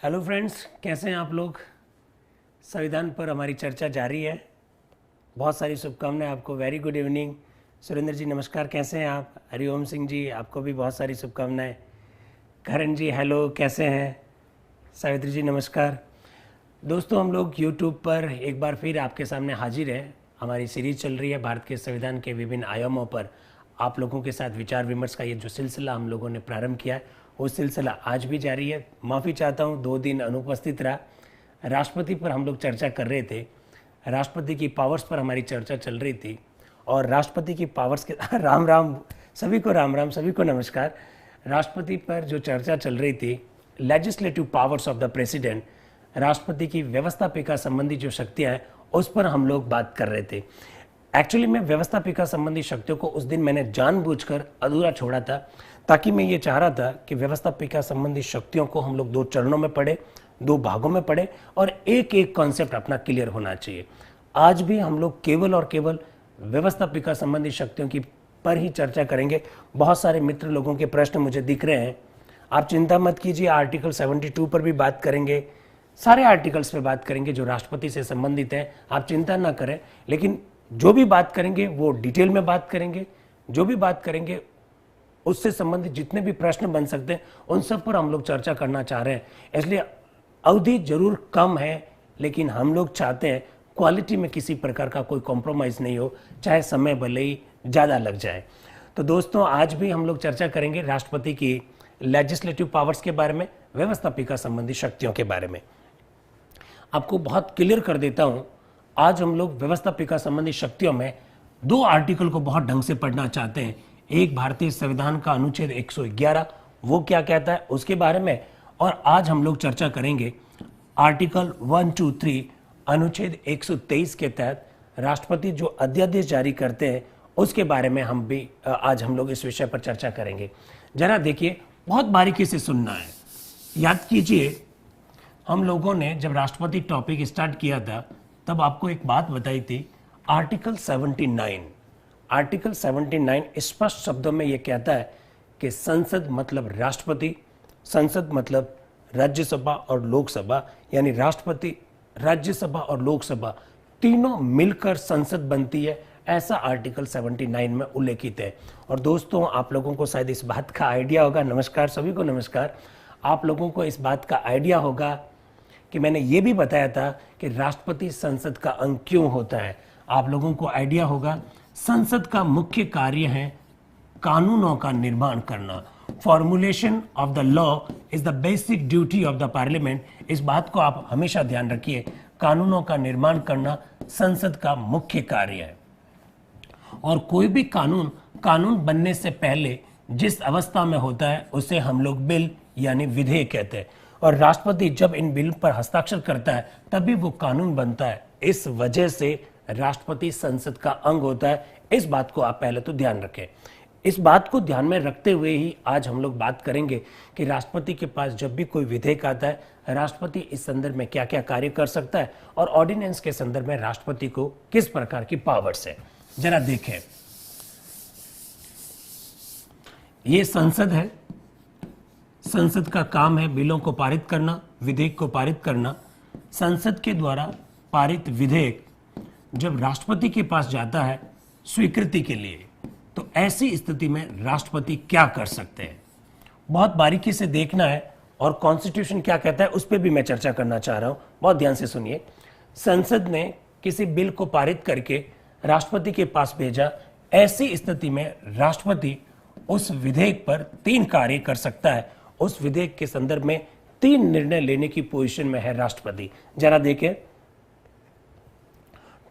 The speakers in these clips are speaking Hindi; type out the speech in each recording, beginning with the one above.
हेलो फ्रेंड्स, कैसे हैं आप लोग। संविधान पर हमारी चर्चा जारी है। बहुत सारी शुभकामनाएं आपको। Very good evening. Surendra ji नमस्कार, कैसे हैं आप। हरिओम सिंह जी आपको भी बहुत सारी शुभकामनाएं। करण जी हेलो, कैसे हैं। सावित्री जी नमस्कार। दोस्तों, हम लोग यूट्यूब पर एक बार फिर आपके सामने हाजिर हैं। हमारी सीरीज चल रही है भारत के संविधान के विभिन्न आयामों पर आप लोगों के साथ विचार विमर्श का ये जो सिलसिला हम लोगों ने प्रारंभ किया है वो सिलसिला आज भी जारी है। माफ़ी चाहता हूँ 2 दिन अनुपस्थित रहा। राष्ट्रपति पर हम लोग चर्चा कर रहे थे, राष्ट्रपति की पावर्स पर हमारी चर्चा चल रही थी और राष्ट्रपति की पावर्स के राम राम सभी को, राम राम सभी को नमस्कार। राष्ट्रपति पर जो चर्चा चल रही थी, legislative powers of the president, राष्ट्रपति की व्यवस्थापिका संबंधी जो शक्तियाँ हैं उस पर हम लोग बात कर रहे थे। एक्चुअली मैं व्यवस्थापिका संबंधी शक्तियों को उस दिन मैंने जानबूझकर अधूरा छोड़ा था, ताकि मैं ये चाह रहा था कि व्यवस्थापिका संबंधी शक्तियों को हम लोग 2 चरणों में पढ़े, 2 भागों में पढ़े और एक एक कॉन्सेप्ट अपना क्लियर होना चाहिए। आज भी हम लोग केवल और केवल व्यवस्थापिका संबंधी शक्तियों की पर ही चर्चा करेंगे। बहुत सारे मित्र लोगों के प्रश्न मुझे दिख रहे हैं, आप चिंता मत कीजिए। आर्टिकल 72 पर भी बात करेंगे, सारे आर्टिकल्स पे बात करेंगे जो राष्ट्रपति से संबंधित है, आप चिंता ना करें। लेकिन जो भी बात करेंगे वो डिटेल में बात करेंगे। जो भी बात करेंगे उससे संबंधित जितने भी प्रश्न बन सकते हैं उन सब पर हम लोग चर्चा करना चाह रहे हैं। इसलिए अवधि जरूर कम है, लेकिन हम लोग चाहते हैं क्वालिटी में किसी प्रकार का कोई कॉम्प्रोमाइज़ नहीं हो, चाहे समय भले ही ज़्यादा लग जाए। तो दोस्तों, आज भी हम लोग चर्चा करेंगे राष्ट्रपति की लेजिस्लेटिव पावर्स के बारे में, व्यवस्थापिका संबंधी शक्तियों के बारे में। आपको बहुत क्लियर कर देता हूं, आज हम लोग व्यवस्थापिका संबंधी शक्तियों में 2 आर्टिकल को बहुत ढंग से पढ़ना चाहते हैं। एक भारतीय संविधान का अनुच्छेद 111 वो क्या कहता है उसके बारे में, और आज हम लोग चर्चा करेंगे आर्टिकल 1, 2, 3 अनुच्छेद 123 के तहत राष्ट्रपति जो अध्यादेश जारी करते हैं उसके बारे में आज हम लोग इस विषय पर चर्चा करेंगे। जरा देखिए, बहुत बारीकी से सुनना है। याद कीजिए, हम लोगों ने जब राष्ट्रपति टॉपिक स्टार्ट किया था तब आपको एक बात बताई थी, आर्टिकल 79। आर्टिकल 79 स्पष्ट शब्दों में यह कहता है कि संसद मतलब राष्ट्रपति, संसद मतलब राज्यसभा और लोकसभा, यानी राष्ट्रपति, राज्यसभा और लोकसभा तीनों मिलकर संसद बनती है, ऐसा आर्टिकल 79 में उल्लेखित है। और दोस्तों, आप लोगों को शायद इस बात का आइडिया होगा, नमस्कार सभी को नमस्कार, आप लोगों को इस बात का आइडिया होगा कि मैंने ये भी बताया था कि राष्ट्रपति संसद का अंग क्यों होता है। आप लोगों को आइडिया होगा, संसद का मुख्य कार्य है कानूनों का निर्माण करना। Formulation of the law is the basic duty of the parliament. इस बात को आप हमेशा ध्यान रखिए, कानूनों का निर्माण करना संसद का मुख्य कार्य है। और कोई भी कानून बनने से पहले जिस अवस्था में होता है उसे हम लोग बिल यानी विधेयक कहते हैं, और राष्ट्रपति जब इन बिल पर हस्ताक्षर करता है तभी वो कानून बनता है। इस वजह से राष्ट्रपति संसद का अंग होता है। इस बात को आप पहले तो ध्यान रखें। इस बात को ध्यान में रखते हुए ही आज हम लोग बात करेंगे कि राष्ट्रपति के पास जब भी कोई विधेयक आता है, राष्ट्रपति इस संदर्भ में क्या क्या कार्य कर सकता है और ऑर्डिनेंस के संदर्भ में राष्ट्रपति को किस प्रकार की पावर्स है। जरा देखें, ये संसद है, संसद का काम है बिलों को पारित करना, विधेयक को पारित करना। संसद के द्वारा पारित विधेयक जब राष्ट्रपति के पास जाता है स्वीकृति के लिए, तो ऐसी स्थिति में राष्ट्रपति क्या कर सकते हैं, बहुत बारीकी से देखना है। और कॉन्स्टिट्यूशन क्या कहता है उस पर भी मैं चर्चा करना चाह रहा हूं, बहुत ध्यान से सुनिए। संसद ने किसी बिल को पारित करके राष्ट्रपति के पास भेजा, ऐसी स्थिति में राष्ट्रपति उस विधेयक पर 3 कार्य कर सकता है। उस विधेयक के संदर्भ में 3 निर्णय लेने की पोजीशन में है राष्ट्रपति। जरा देखें,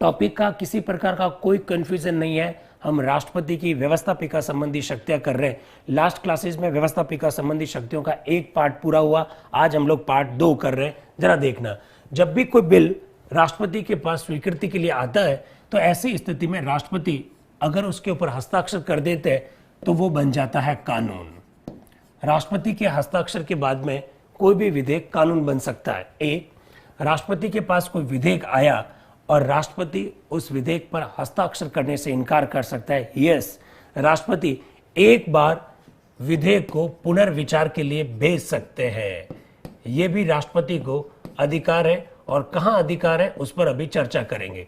टॉपिक का किसी प्रकार का कोई कंफ्यूजन नहीं है। हम राष्ट्रपति की व्यवस्थापिका संबंधी शक्तियां कर रहे हैं। लास्ट क्लासेस में व्यवस्थापिका संबंधी शक्तियों का एक पार्ट पूरा हुआ, आज हम लोग पार्ट 2 कर रहे हैं। जरा देखना, जब भी कोई बिल राष्ट्रपति के पास स्वीकृति के लिए आता है तो ऐसी स्थिति में राष्ट्रपति अगर उसके ऊपर हस्ताक्षर कर देते हैं तो वो बन जाता है कानून। राष्ट्रपति के हस्ताक्षर के बाद में कोई भी विधेयक कानून बन सकता है। एक, राष्ट्रपति के पास कोई विधेयक आया और राष्ट्रपति उस विधेयक पर हस्ताक्षर करने से इनकार कर सकता है। यस, राष्ट्रपति एक बार विधेयक को पुनर्विचार के लिए भेज सकते हैं। ये भी राष्ट्रपति को अधिकार है, और कहाँ अधिकार है उस पर अभी चर्चा करेंगे।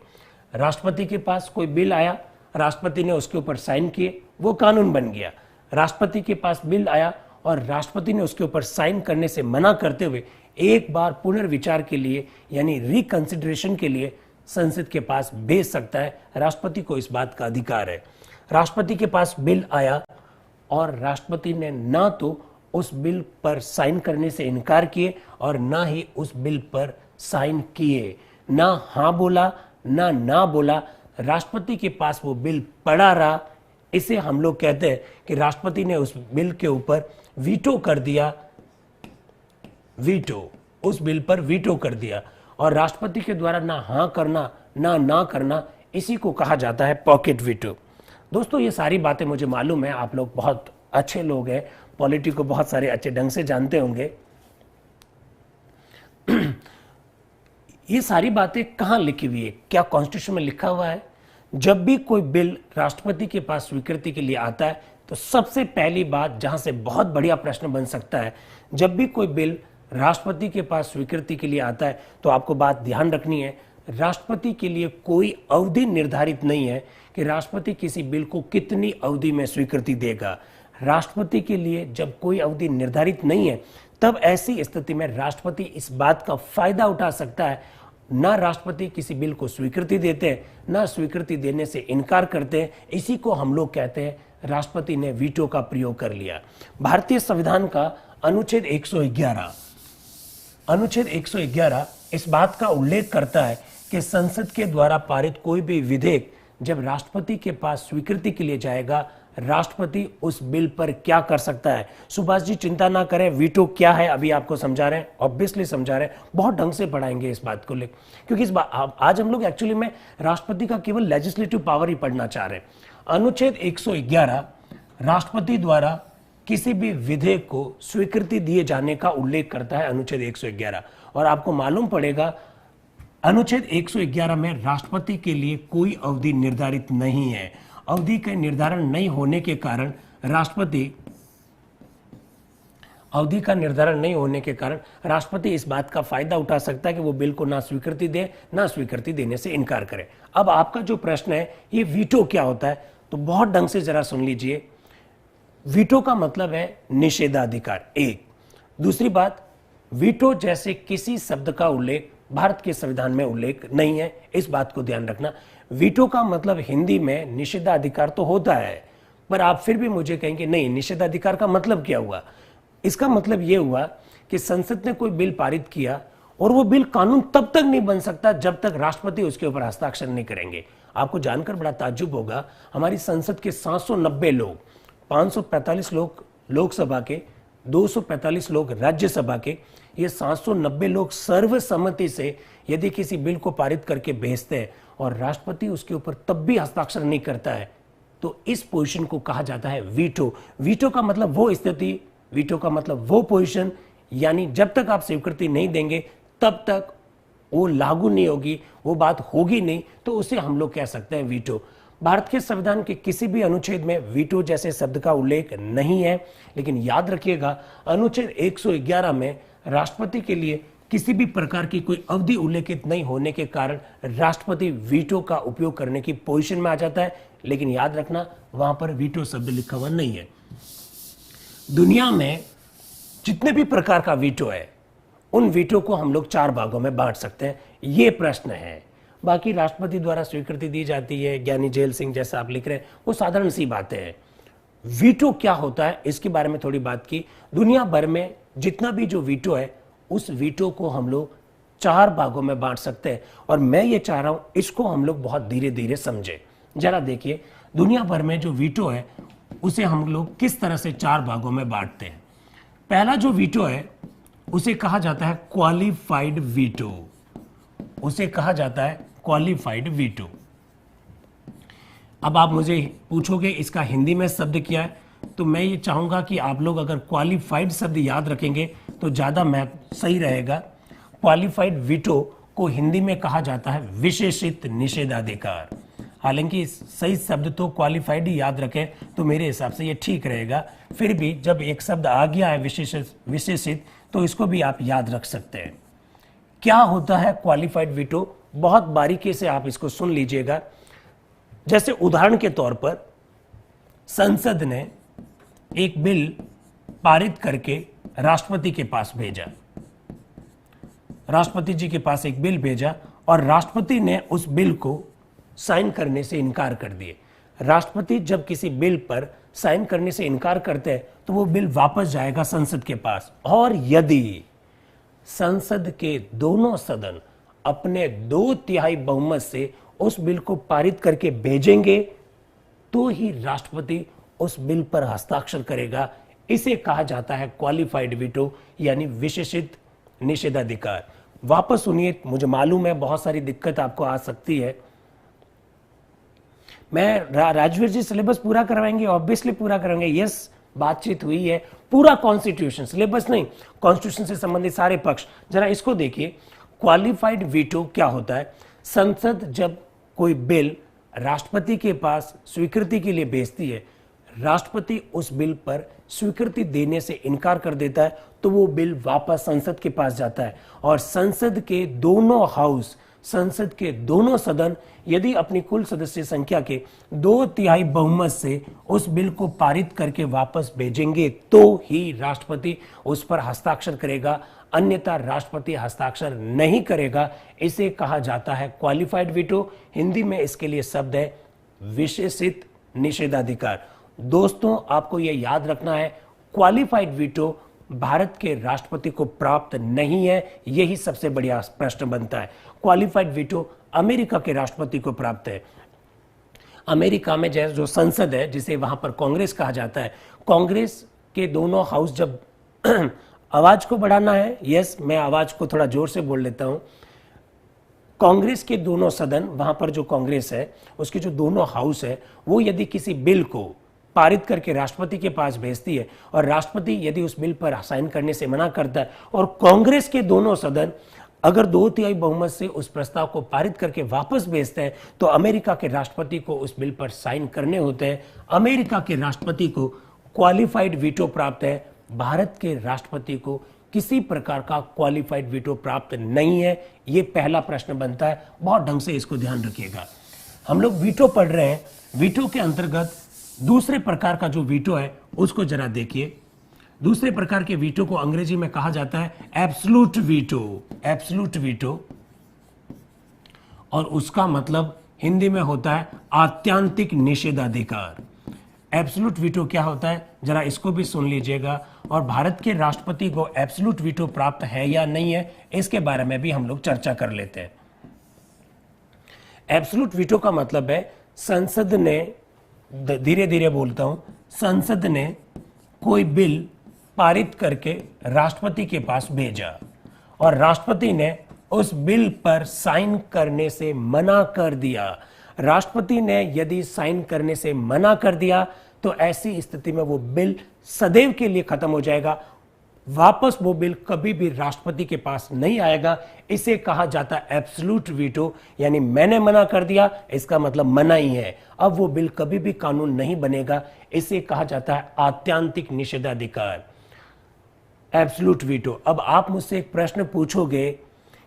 राष्ट्रपति के पास कोई बिल आया, राष्ट्रपति ने उसके ऊपर साइन किए, वो कानून बन गया। राष्ट्रपति के पास बिल आया और राष्ट्रपति ने उसके ऊपर साइन करने से मना करते हुए एक बार पुनर्विचार के लिए यानी रिकंसिडरेशन के लिए संसद के पास भेज सकता है। राष्ट्रपति को इस बात का अधिकार है। राष्ट्रपति के पास बिल आया और राष्ट्रपति ने ना तो उस बिल पर साइन करने से इनकार किए और ना ही उस बिल पर साइन किए, ना हाँ बोला ना बोला। राष्ट्रपति के पास वो बिल पड़ा रहा। इसे हम लोग कहते हैं कि राष्ट्रपति ने उस बिल के ऊपर वीटो कर दिया, वीटो, उस बिल पर वीटो कर दिया। और राष्ट्रपति के द्वारा ना हाँ करना ना करना, इसी को कहा जाता है पॉकेट वीटो। दोस्तों, ये सारी बातें मुझे मालूम है, आप लोग बहुत अच्छे लोग हैं, पॉलिटी को बहुत सारे अच्छे ढंग से जानते होंगे। ये सारी बातें कहाँ लिखी हुई है? क्या कॉन्स्टिट्यूशन में लिखा हुआ है? जब भी कोई बिल राष्ट्रपति के पास स्वीकृति के लिए आता है तो सबसे पहली बात जहां से बहुत बढ़िया प्रश्न बन सकता है, जब भी कोई बिल राष्ट्रपति के पास स्वीकृति के लिए आता है तो आपको बात ध्यान रखनी है, राष्ट्रपति के लिए कोई अवधि निर्धारित नहीं है कि राष्ट्रपति किसी बिल को कितनी अवधि में स्वीकृति देगा। राष्ट्रपति के लिए जब कोई अवधि निर्धारित नहीं है, तब ऐसी स्थिति में राष्ट्रपति इस बात का फायदा उठा सकता है। ना राष्ट्रपति किसी बिल को स्वीकृति देते हैं, ना स्वीकृति देने से इनकार करते हैं। इसी को हम लोग कहते हैं राष्ट्रपति ने वीटो का प्रयोग कर लिया। भारतीय संविधान का अनुच्छेद 111 इस बात का उल्लेख करता है कि संसद के द्वारा पारित कोई भी विधेयक जब राष्ट्रपति के पास स्वीकृति के लिए जाएगा, राष्ट्रपति उस बिल पर क्या कर सकता है। सुभाष जी चिंता ना करें, वीटो क्या है अभी आपको समझा रहे हैं, ऑब्वियसली समझा रहे हैं, बहुत ढंग से पढ़ाएंगे इस बात को लेकर, क्योंकि आज हम लोग एक्चुअली में राष्ट्रपति का केवल लेजिस्लेटिव पावर ही पढ़ना चाह रहे हैं। अनुच्छेद 111 राष्ट्रपति द्वारा किसी भी विधेयक को स्वीकृति दिए जाने का उल्लेख करता है, अनुच्छेद 111। और आपको मालूम पड़ेगा अनुच्छेद 111 में राष्ट्रपति के लिए कोई अवधि निर्धारित नहीं है। अवधि का निर्धारण नहीं होने के कारण राष्ट्रपति इस बात का फायदा उठा सकता है कि वो बिल को ना स्वीकृति दे, ना स्वीकृति देने से इनकार करे। अब आपका जो प्रश्न है ये वीटो क्या होता है, तो बहुत ढंग से जरा सुन लीजिए। वीटो का मतलब है निषेधाधिकार, एक। दूसरी बात, वीटो जैसे किसी शब्द का उल्लेख भारत के संविधान में उल्लेख नहीं है, इस बात को ध्यान रखना। वीटो का मतलब हिंदी में निषेधाधिकार तो होता है, पर आप फिर भी मुझे कहेंगे नहीं, निषेधाधिकार का मतलब क्या हुआ? इसका मतलब यह हुआ कि संसद ने कोई बिल पारित किया और वो बिल कानून तब तक नहीं बन सकता जब तक राष्ट्रपति उसके ऊपर हस्ताक्षर नहीं करेंगे। आपको जानकर बड़ा ताज्जुब होगा, हमारी संसद के 790 लोग, 545 लोग लोकसभा के, 245 लोग राज्यसभा के, ये 790 लोग सर्वसम्मति से यदि किसी बिल को पारित करके भेजते हैं और राष्ट्रपति उसके ऊपर तब भी हस्ताक्षर नहीं करता है, तो इस पोजीशन को कहा जाता है वीटो। वीटो का मतलब वो स्थिति, वीटो का मतलब वो पोजीशन, यानी जब तक आप स्वीकृति नहीं देंगे तब तक वो लागू नहीं होगी, वो बात होगी नहीं, तो उसे हम लोग कह सकते हैं वीटो। भारत के संविधान के किसी भी अनुच्छेद में वीटो जैसे शब्द का उल्लेख नहीं है, लेकिन याद रखिएगा अनुच्छेद 111 में राष्ट्रपति के लिए किसी भी प्रकार की कोई अवधि उल्लेखित नहीं होने के कारण राष्ट्रपति वीटो का उपयोग करने की पोजीशन में आ जाता है। लेकिन याद रखना, वहां पर वीटो शब्द लिखा हुआ नहीं है। दुनिया में जितने भी प्रकार का वीटो है, उन वीटो को हम लोग 4 भागों में बांट सकते हैं, ये प्रश्न है। बाकी राष्ट्रपति द्वारा स्वीकृति दी जाती है, ज्ञानी जेल सिंह जैसा आप लिख रहे हैं, वो साधारण सी बातें हैं। वीटो क्या होता है इसके बारे में थोड़ी बात की। दुनिया भर में जितना भी जो वीटो है, उस वीटो को हम लोग 4 भागों में बांट सकते हैं, और मैं ये चाह रहा हूं इसको हम लोग बहुत धीरे धीरे समझे। जरा देखिए, दुनिया भर में जो वीटो है उसे हम लोग किस तरह से 4 भागों में बांटते हैं। पहला जो वीटो है उसे कहा जाता है क्वालिफाइड वीटो, उसे कहा जाता है क्वालिफाइड वीटो। अब आप मुझे पूछोगे इसका हिंदी में शब्द क्या है, तो मैं ये चाहूंगा कि आप लोग अगर क्वालिफाइड शब्द याद रखेंगे तो ज्यादा सही रहेगा। क्वालिफाइड वीटो को हिंदी में कहा जाता है विशेषित निषेधाधिकार। हालांकि सही शब्द तो क्वालिफाइड ही याद रखें तो मेरे हिसाब से ये ठीक रहेगा। फिर भी जब एक शब्द आ गया है विशेषित, तो इसको भी आप याद रख सकते हैं। क्या होता है क्वालिफाइड वीटो, बहुत बारीकी से आप इसको सुन लीजिएगा। जैसे उदाहरण के तौर पर संसद ने एक बिल पारित करके राष्ट्रपति के पास भेजा, राष्ट्रपति जी के पास एक बिल भेजा और राष्ट्रपति ने उस बिल को साइन करने से इनकार कर दिए। राष्ट्रपति जब किसी बिल पर साइन करने से इनकार करते हैं तो वो बिल वापस जाएगा संसद के पास, और यदि संसद के दोनों सदन अपने 2/3 बहुमत से उस बिल को पारित करके भेजेंगे तो ही राष्ट्रपति उस बिल पर हस्ताक्षर करेगा। इसे कहा जाता है क्वालिफाइड वीटो यानी विशेषित निषेधाधिकार। वापस सुनिए, मुझे मालूम है बहुत सारी दिक्कत आपको आ सकती है। मैं राजवीर जी सिलेबस पूरा करवाएंगे, ऑब्वियसली पूरा कराएंगे। यस, बातचीत हुई है, पूरा कॉन्स्टिट्यूशन, सिलेबस नहीं, कॉन्स्टिट्यूशन से संबंधित सारे पक्ष। जरा इसको देखिए, क्वालिफाइड वीटो क्या होता है। संसद जब कोई बिल राष्ट्रपति के पास स्वीकृति के लिए भेजती है, राष्ट्रपति उस बिल पर स्वीकृति देने से इनकार कर देता है तो वो बिल वापस संसद के पास जाता है, और संसद के दोनों हाउस, संसद के दोनों सदन यदि अपनी कुल सदस्य संख्या के 2/3 बहुमत से उस बिल को पारित करके वापस भेजेंगे तो ही राष्ट्रपति उस पर हस्ताक्षर करेगा, अन्यथा राष्ट्रपति हस्ताक्षर नहीं करेगा। इसे कहा जाता है क्वालिफाइड वीटो। हिंदी में इसके लिए शब्द है विशेषित निषेधाधिकार। दोस्तों, आपको यह याद रखना है, क्वालिफाइड वीटो भारत के राष्ट्रपति को प्राप्त नहीं है। यही सबसे बढ़िया प्रश्न बनता है। क्वालिफाइड वीटो अमेरिका के राष्ट्रपति को प्राप्त है। अमेरिका में जो संसद है, जिसे वहां पर कांग्रेस कहा जाता है, कांग्रेस के दोनों हाउस जब आवाज को बढ़ाना है, यस, मैं आवाज को थोड़ा जोर से बोल लेता हूं। कांग्रेस के दोनों सदन, वहां पर जो कांग्रेस है उसके जो दोनों हाउस है, वो यदि किसी बिल को पारित करके राष्ट्रपति के पास भेजती है और राष्ट्रपति यदि उस बिल पर साइन करने से मना करता है और कांग्रेस के दोनों सदन अगर 2/3 बहुमत से उस प्रस्ताव को पारित करके वापस भेजते हैं तो अमेरिका के राष्ट्रपति को उस बिल पर साइन करने होते हैं। अमेरिका के राष्ट्रपति को क्वालिफाइड वीटो प्राप्त है। भारत के राष्ट्रपति को किसी प्रकार का क्वालिफाइड वीटो प्राप्त नहीं है। यह पहला प्रश्न बनता है, बहुत ढंग से इसको ध्यान रखिएगा। हम लोग वीटो पढ़ रहे हैं, वीटो के अंतर्गत दूसरे प्रकार का जो वीटो है उसको जरा देखिए। दूसरे प्रकार के वीटो को अंग्रेजी में कहा जाता है एब्सोल्यूट वीटो, एब्सोल्यूट वीटो, और उसका मतलब हिंदी में होता है आत्यांतिक निषेधाधिकार। एब्सोल्यूट वीटो क्या होता है, जरा इसको भी सुन लीजिएगा। और भारत के राष्ट्रपति को एब्सोल्यूट वीटो प्राप्त है या नहीं है, इसके बारे में भी हम लोग चर्चा कर लेते हैं। एब्सोल्यूट वीटो का मतलब है संसद ने, धीरे धीरे बोलता हूं, संसद ने कोई बिल पारित करके राष्ट्रपति के पास भेजा और राष्ट्रपति ने उस बिल पर साइन करने से मना कर दिया। राष्ट्रपति ने यदि साइन करने से मना कर दिया तो ऐसी स्थिति में वो बिल सदैव के लिए खत्म हो जाएगा, वापस वो बिल कभी भी राष्ट्रपति के पास नहीं आएगा। इसे कहा जाता है एब्सोल्यूट वीटो, यानी मैंने मना कर दिया, इसका मतलब मना ही है, अब वो बिल कभी भी कानून नहीं बनेगा। इसे कहा जाता है आत्यांतिक निषेधाधिकार, एब्सोल्यूट वीटो। अब आप मुझसे एक प्रश्न पूछोगे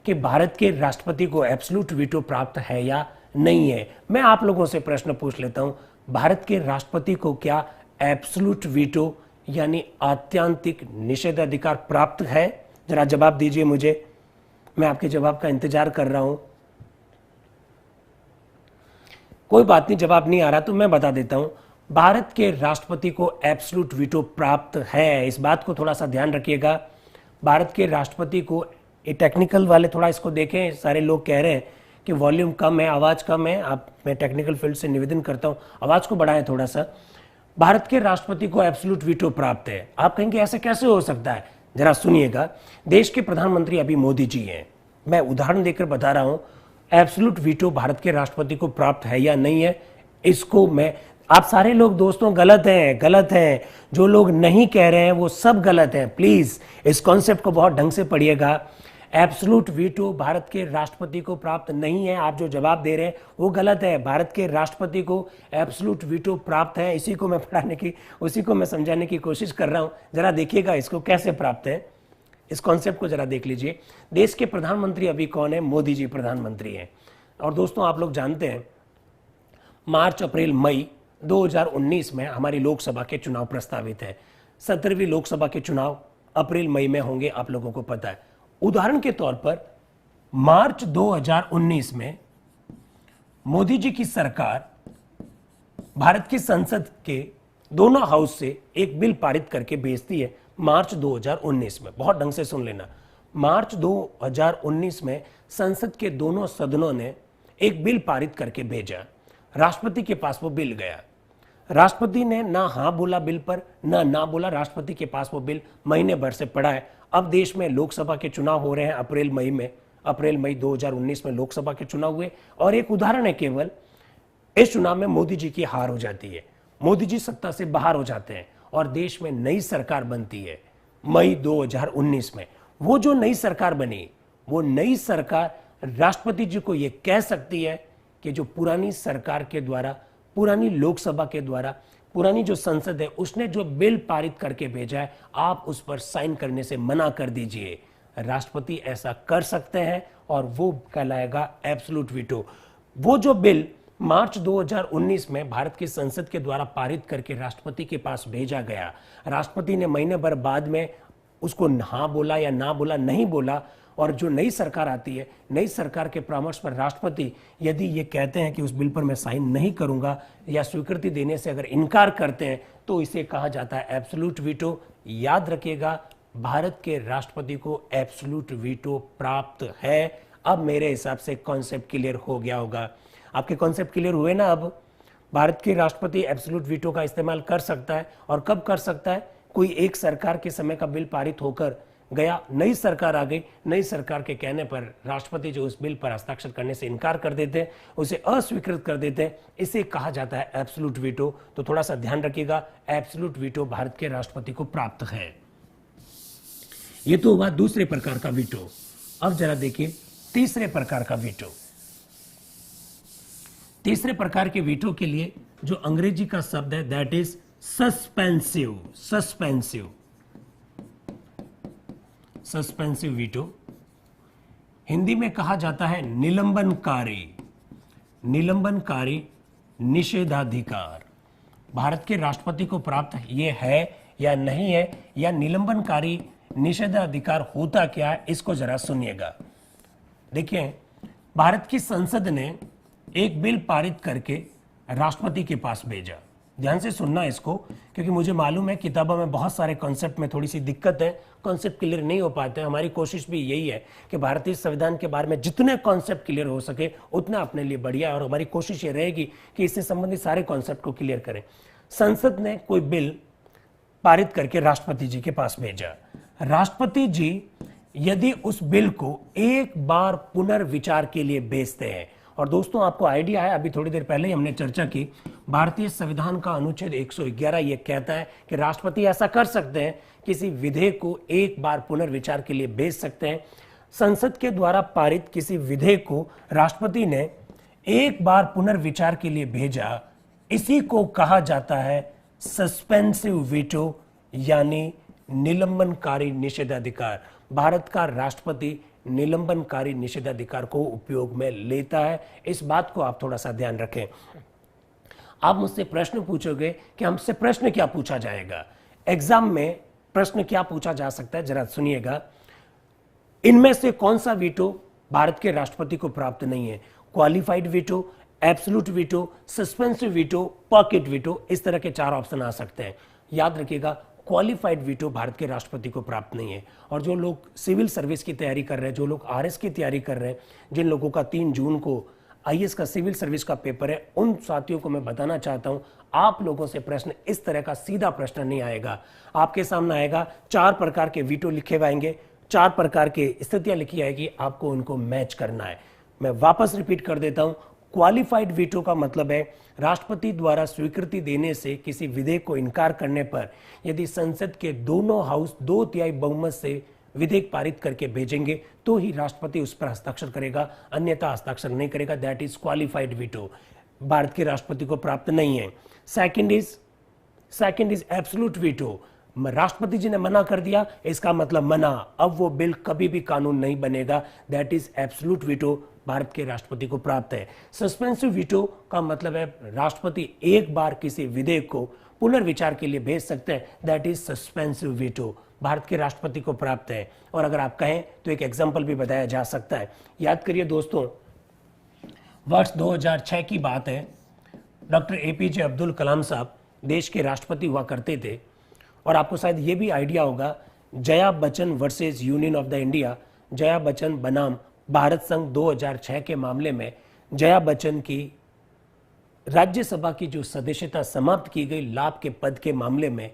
कि भारत के राष्ट्रपति को एब्सोल्यूट वीटो प्राप्त है या नहीं है। मैं आप लोगों से प्रश्न पूछ लेता हूं, भारत के राष्ट्रपति को क्या एब्सोल्यूट वीटो यानी आत्यांतिक निषेधाधिकार प्राप्त है? जरा जवाब दीजिए मुझे, मैं आपके जवाब का इंतजार कर रहा हूं। कोई बात नहीं, जवाब नहीं आ रहा तो मैं बता देता हूं, भारत के राष्ट्रपति को एब्सोल्यूट वीटो प्राप्त है। इस बात को थोड़ा सा ध्यान रखिएगा। भारत के राष्ट्रपति को, ये टेक्निकल वाले थोड़ा इसको देखें, सारे लोग कह रहे हैं कि वॉल्यूम कम है, आवाज कम है। आप, मैं टेक्निकल फील्ड से निवेदन करता हूं आवाज को बढ़ाएं थोड़ा सा। भारत के राष्ट्रपति को एब्सोल्यूट वीटो प्राप्त है। आप कहेंगे ऐसे कैसे हो सकता है, जरा सुनिएगा। देश के प्रधानमंत्री अभी मोदी जी हैं, मैं उदाहरण देकर बता रहा हूं। एब्सोल्यूट वीटो भारत के राष्ट्रपति को प्राप्त है या नहीं है, इसको मैं, आप सारे लोग दोस्तों गलत हैं, गलत हैं। जो लोग नहीं कह रहे हैं वो सब गलत हैं। प्लीज इस कॉन्सेप्ट को बहुत ढंग से पढ़िएगा। एब्सोल्यूट वीटो भारत के राष्ट्रपति को प्राप्त नहीं है। आप जो जवाब दे रहे हैं वो गलत है। भारत के राष्ट्रपति को एब्सोल्यूट वीटो प्राप्त है। इसी को मैं पढ़ाने की, उसी को मैं समझाने की कोशिश कर रहा हूं। जरा देखिएगा इसको कैसे प्राप्त है। इस कॉन्सेप्ट को जरा देख लीजिए। देश के प्रधानमंत्री अभी कौन है? मोदी जी प्रधानमंत्री हैं। और दोस्तों आप लोग जानते हैं मार्च अप्रैल मई 2019 में हमारी लोकसभा के चुनाव प्रस्तावित है। 17वीं लोकसभा के चुनाव अप्रैल मई में होंगे, आप लोगों को पता है। उदाहरण के तौर पर मार्च 2019 में मोदी जी की सरकार भारत की संसद के दोनों हाउस से एक बिल पारित करके भेजती है मार्च 2019 में। बहुत ढंग से सुन लेना, मार्च 2019 में संसद के दोनों सदनों ने एक बिल पारित करके भेजा। राष्ट्रपति के पास वो बिल गया। राष्ट्रपति ने ना हाँ बोला बिल पर, ना बोला। राष्ट्रपति के पास वो बिल महीने भर से पड़ा है। अब देश में लोकसभा के चुनाव हो रहे हैं अप्रैल मई 2019 में लोकसभा के चुनाव हुए, और एक उदाहरण है केवल, इस चुनाव में मोदी जी की हार हो जाती है, मोदी जी सत्ता से बाहर हो जाते हैं और देश में नई सरकार बनती है मई 2019 में। वो जो नई सरकार बनी, वो नई सरकार राष्ट्रपति जी को यह कह सकती है कि जो पुरानी सरकार के द्वारा, पुरानी लोकसभा के द्वारा, पुरानी जो संसद है उसने जो बिल पारित करके भेजा है, आप उस पर साइन करने से मना कर दीजिए। राष्ट्रपति ऐसा कर सकते हैं और वो कहलाएगा एब्सोल्यूट वीटो। वो जो बिल मार्च 2019 में भारत की संसद के द्वारा पारित करके राष्ट्रपति के पास भेजा गया, राष्ट्रपति ने महीने भर बाद में उसको हाँ बोला या ना बोला, नहीं बोला। और जो नई सरकार आती है, नई सरकार के परामर्श पर राष्ट्रपति यदि ये कहते हैं कि उस बिल पर मैं साइन नहीं करूंगा या स्वीकृति देने से अगर इनकार करते हैं, तो इसे कहा जाता है एब्सोल्यूट वीटो। याद रखिएगा, भारत के राष्ट्रपति को एब्सोल्यूट वीटो प्राप्त है। अब मेरे हिसाब से कॉन्सेप्ट क्लियर हो गया होगा। आपके कॉन्सेप्ट क्लियर हुए ना? अब भारत के राष्ट्रपति एब्सोल्यूट वीटो का इस्तेमाल कर सकता है। और कब कर सकता है? कोई एक सरकार के समय का बिल पारित होकर गया, नई सरकार आ गई, नई सरकार के कहने पर राष्ट्रपति जो उस बिल पर हस्ताक्षर करने से इनकार कर देते हैं, उसे अस्वीकृत कर देते हैं, इसे कहा जाता है एब्सोल्यूट वीटो। तो थोड़ा सा ध्यान रखिएगा, एब्सोल्यूट वीटो भारत के राष्ट्रपति को प्राप्त है। ये तो हुआ दूसरे प्रकार का वीटो। अब जरा देखिए तीसरे प्रकार का वीटो। तीसरे प्रकार के वीटो के लिए जो अंग्रेजी का शब्द है that is suspensive. Suspensive veto Hindi में कहा जाता है निलंबनकारी निषेधाधिकार। भारत के राष्ट्रपति को प्राप्त ये है या नहीं है, या निलंबनकारी निषेधाधिकार होता क्या है, इसको जरा सुनिएगा। देखिए, भारत की संसद ने एक बिल पारित करके राष्ट्रपति के पास भेजा। ध्यान से सुनना इसको, क्योंकि मुझे मालूम है किताबों में बहुत सारे कॉन्सेप्ट में थोड़ी सी दिक्कत है, कॉन्सेप्ट क्लियर नहीं हो पाते हैं। हमारी कोशिश भी यही है कि भारतीय संविधान के बारे में जितने कॉन्सेप्ट क्लियर हो सके उतना अपने लिए बढ़िया है, और हमारी कोशिश ये रहेगी कि इससे संबंधित सारे कॉन्सेप्ट को क्लियर करें। संसद ने कोई बिल पारित करके राष्ट्रपति जी के पास भेजा। राष्ट्रपति जी यदि उस बिल को एक बार पुनर्विचार के लिए भेजते हैं, और दोस्तों आपको आइडिया है, अभी थोड़ी देर पहले ही हमने चर्चा की, भारतीय संविधान का अनुच्छेद 111 ये कहता है कि राष्ट्रपति ऐसा कर सकते हैं, किसी विधेयक को एक बार पुनर्विचार के लिए भेज सकते हैं। संसद के द्वारा पारित किसी विधेयक को राष्ट्रपति ने एक बार पुनर्विचार के लिए भेजा, इसी को कहा जाता है सस्पेंसिव वीटो, यानी निलंबनकारी निषेधाधिकार। भारत का राष्ट्रपति निलंबनकारी निषेधाधिकार को उपयोग में लेता है। इस बात को आप थोड़ा सा ध्यान रखें। आप मुझसे प्रश्न पूछोगे कि हमसे प्रश्न क्या पूछा जाएगा एग्जाम में, प्रश्न क्या पूछा जा सकता है, जरा सुनिएगा। इनमें से कौन सा वीटो भारत के राष्ट्रपति को प्राप्त नहीं है? Qualified veto, absolute veto, suspensive veto, pocket veto, इस तरह के 4 ऑप्शन आ सकते हैं। याद रखिएगा, क्वालिफाइड वीटो भारत के राष्ट्रपति को प्राप्त नहीं है। और जो लोग सिविल सर्विस की तैयारी कर रहे हैं, जो लोग आरएस की तैयारी कर रहे हैं, जिन लोगों का 3 जून को आईएएस का सिविल सर्विस का पेपर है, उन साथियों को मैं बताना चाहता हूं, आप लोगों से प्रश्न इस तरह का सीधा प्रश्न नहीं आएगा। आपके सामने आएगा 4 प्रकार के वीटो लिखे हुए आएंगे, 4 प्रकार की स्थितियां लिखी आएगी, आपको उनको मैच करना है। मैं वापस रिपीट कर देता हूं, क्वालिफाइड वीटो का मतलब है राष्ट्रपति द्वारा स्वीकृति देने से किसी विधेयक को इनकार करने पर यदि संसद के दोनों हाउस 2/3 बहुमत से विधेयक पारित करके भेजेंगे तो ही राष्ट्रपति उस पर हस्ताक्षर करेगा, अन्यथा हस्ताक्षर नहीं करेगा। That is qualified veto, Bharat के राष्ट्रपति को प्राप्त नहीं है। Second is absolute veto. राष्ट्रपति जी ने मना कर दिया, इसका मतलब मना, अब वो बिल कभी भी कानून नहीं बनेगा। That is absolute veto Bharat के राष्ट्रपति को प्राप्त है। सस्पेंसिव वीटो का मतलब है राष्ट्रपति एक बार किसी विधेयक को पुनर्विचार के लिए भेज सकते हैं। That is suspensive veto Bharat के राष्ट्रपति को प्राप्त है। और अगर आप कहें तो एक एग्जाम्पल भी बताया जा सकता है। याद करिए दोस्तों, वर्ष 2006 की बात है। डॉक्टर एपीजे अब्दुल कलाम साहब देश के राष्ट्रपति हुआ करते थे। और आपको शायद ये भी आइडिया होगा, Jaya Bachchan versus union of the India, Jaya Bachchan बनाम भारत संघ 2006 के मामले में जया बच्चन की राज्यसभा की जो सदस्यता समाप्त की गई लाभ के पद के मामले में,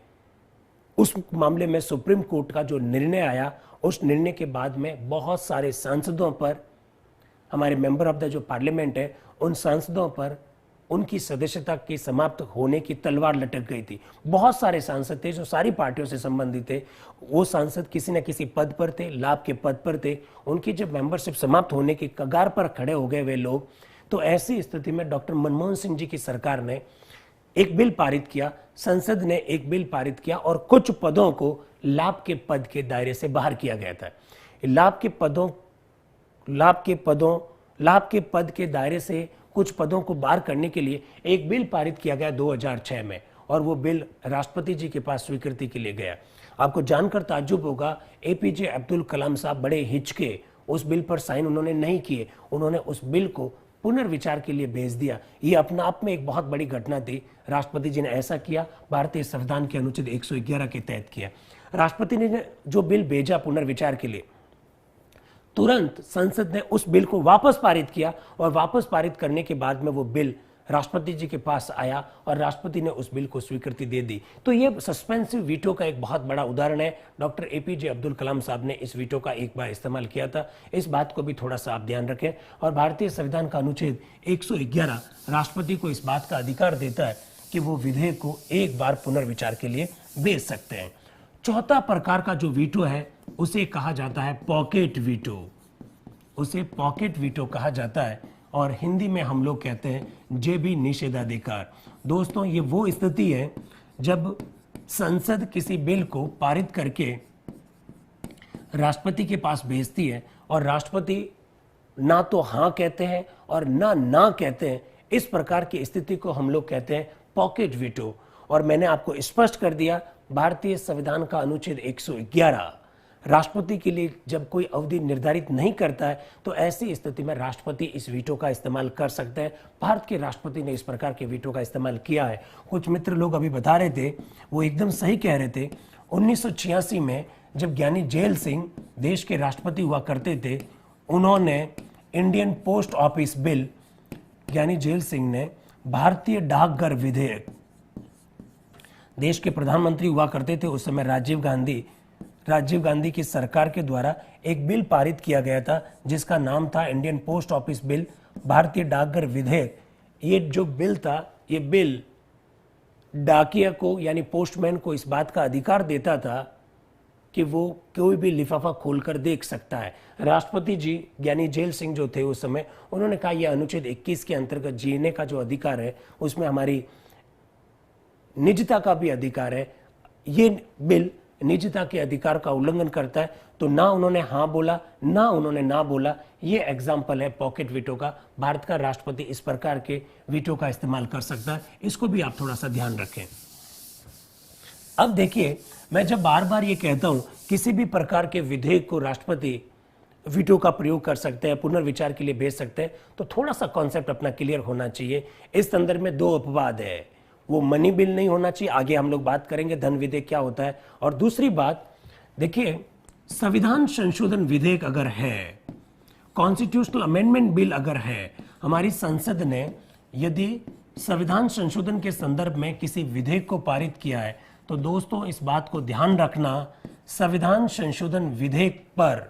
उस मामले में सुप्रीम कोर्ट का जो निर्णय आया, उस निर्णय के बाद में बहुत सारे सांसदों पर, हमारे मेंबर ऑफ द जो पार्लियामेंट है, उन सांसदों पर उनकी सदस्यता की समाप्त होने की तलवार लटक गई थी। बहुत सारे सांसद थे जो सारी पार्टियों से संबंधित थे। वो सांसद किसी न किसी पद पर थे, लाभ के पद पर थे। उनकी जब मेंबरशिप समाप्त होने की कगार पर खड़े हो गए वे लोग, तो ऐसी स्थिति में डॉक्टर मनमोहन सिंह जी की सरकार ने एक बिल पारित किया, संसद ने एक बिल पारित किया और कुछ पदों को लाभ के पद के दायरे से बाहर किया गया था। लाभ के पद के दायरे से कुछ पदों को बाहर करने के लिए एक बिल पारित किया गया 2006 में, और वो बिल राष्ट्रपति जी के पास स्वीकृति के लिए गया। आपको जानकर ताज्जुब होगा, एपीजे अब्दुल कलाम साहब बड़े हिचके, उस बिल पर साइन उन्होंने नहीं किए। उन्होंने उस बिल को पुनर्विचार के लिए भेज दिया। ये अपना आप में एक बहुत बड़ी घटना थी। राष्ट्रपति जी ने ऐसा किया, भारतीय संविधान के अनुच्छेद 111 के तहत किया। राष्ट्रपति ने जो बिल भेजा पुनर्विचार के लिए, तुरंत संसद ने उस बिल को वापस पारित किया, और वापस पारित करने के बाद में वो बिल राष्ट्रपति जी के पास आया और राष्ट्रपति ने उस बिल को स्वीकृति दे दी। तो ये सस्पेंसिव वीटो का एक बहुत बड़ा उदाहरण है। डॉक्टर एपीजे अब्दुल कलाम साहब ने इस वीटो का एक बार इस्तेमाल किया था। इस बात को भी थोड़ा सा आप ध्यान रखें। और भारतीय संविधान का अनुच्छेद 111 राष्ट्रपति को इस बात का अधिकार देता है कि वो विधेयक को एक बार पुनर्विचार के लिए भेज सकते हैं। चौथा प्रकार का जो वीटो है उसे कहा जाता है पॉकेट वीटो। उसे पॉकेट वीटो कहा जाता है, और हिंदी में हम लोग कहते हैं जेबी निषेधाधिकार। दोस्तों, ये वो स्थिति है जब संसद किसी बिल को पारित करके राष्ट्रपति के पास भेजती है, और राष्ट्रपति ना तो हाँ कहते हैं और ना कहते हैं। इस प्रकार की स्थिति को हम लोग कहते हैं पॉकेट वीटो। और मैंने आपको स्पष्ट कर दिया, भारतीय संविधान का अनुच्छेद 111 राष्ट्रपति के लिए जब कोई अवधि निर्धारित नहीं करता है, तो ऐसी स्थिति में राष्ट्रपति इस वीटो का इस्तेमाल कर सकते हैं। भारत के राष्ट्रपति ने इस प्रकार के वीटो का इस्तेमाल किया है। कुछ मित्र लोग अभी बता रहे थे, वो एकदम सही कह रहे थे। 1986 में जब ज्ञानी जेल सिंह देश के राष्ट्रपति हुआ करते थे, उन्होंने इंडियन पोस्ट ऑफिस बिल, ज्ञानी जेल सिंह ने भारतीय डाकघर विधेयक, देश के प्रधानमंत्री हुआ करते थे उस समय राजीव गांधी की सरकार के द्वारा एक बिल पारित किया गया था जिसका नाम था इंडियन पोस्ट ऑफिस बिल, भारतीय डाकघर विधेयक। ये जो बिल था, ये बिल डाकिया को यानी पोस्टमैन को इस बात का अधिकार देता था कि वो कोई भी लिफाफा खोलकर देख सकता है। राष्ट्रपति जी ज्ञानी जेल सिंह जो थे उस समय, उन्होंने कहा यह अनुच्छेद 21 के अंतर्गत जीने का जो अधिकार है उसमें हमारी निजता का भी अधिकार है। ये बिल निजता के अधिकार का उल्लंघन करता है। तो ना उन्होंने हाँ बोला, ना उन्होंने ना बोला। ये एग्जाम्पल है पॉकेट वीटो का। भारत का राष्ट्रपति इस प्रकार के वीटो का इस्तेमाल कर सकता है। इसको भी आप थोड़ा सा ध्यान रखें। अब देखिए, मैं जब बार बार ये कहता हूं किसी भी प्रकार के विधेयक को राष्ट्रपति वीटो का प्रयोग कर सकते हैं, पुनर्विचार के लिए भेज सकते हैं, तो थोड़ा सा कॉन्सेप्ट अपना क्लियर होना चाहिए। इस संदर्भ में दो अपवाद है, वो मनी बिल नहीं होना चाहिए, आगे हम लोग बात करेंगे धन विधेयक क्या होता है। और दूसरी बात देखिए, संविधान संशोधन विधेयक अगर है, कॉन्स्टिट्यूशनल अमेंडमेंट बिल अगर है, हमारी संसद ने यदि संविधान संशोधन के संदर्भ में किसी विधेयक को पारित किया है, तो दोस्तों इस बात को ध्यान रखना, संविधान संशोधन विधेयक पर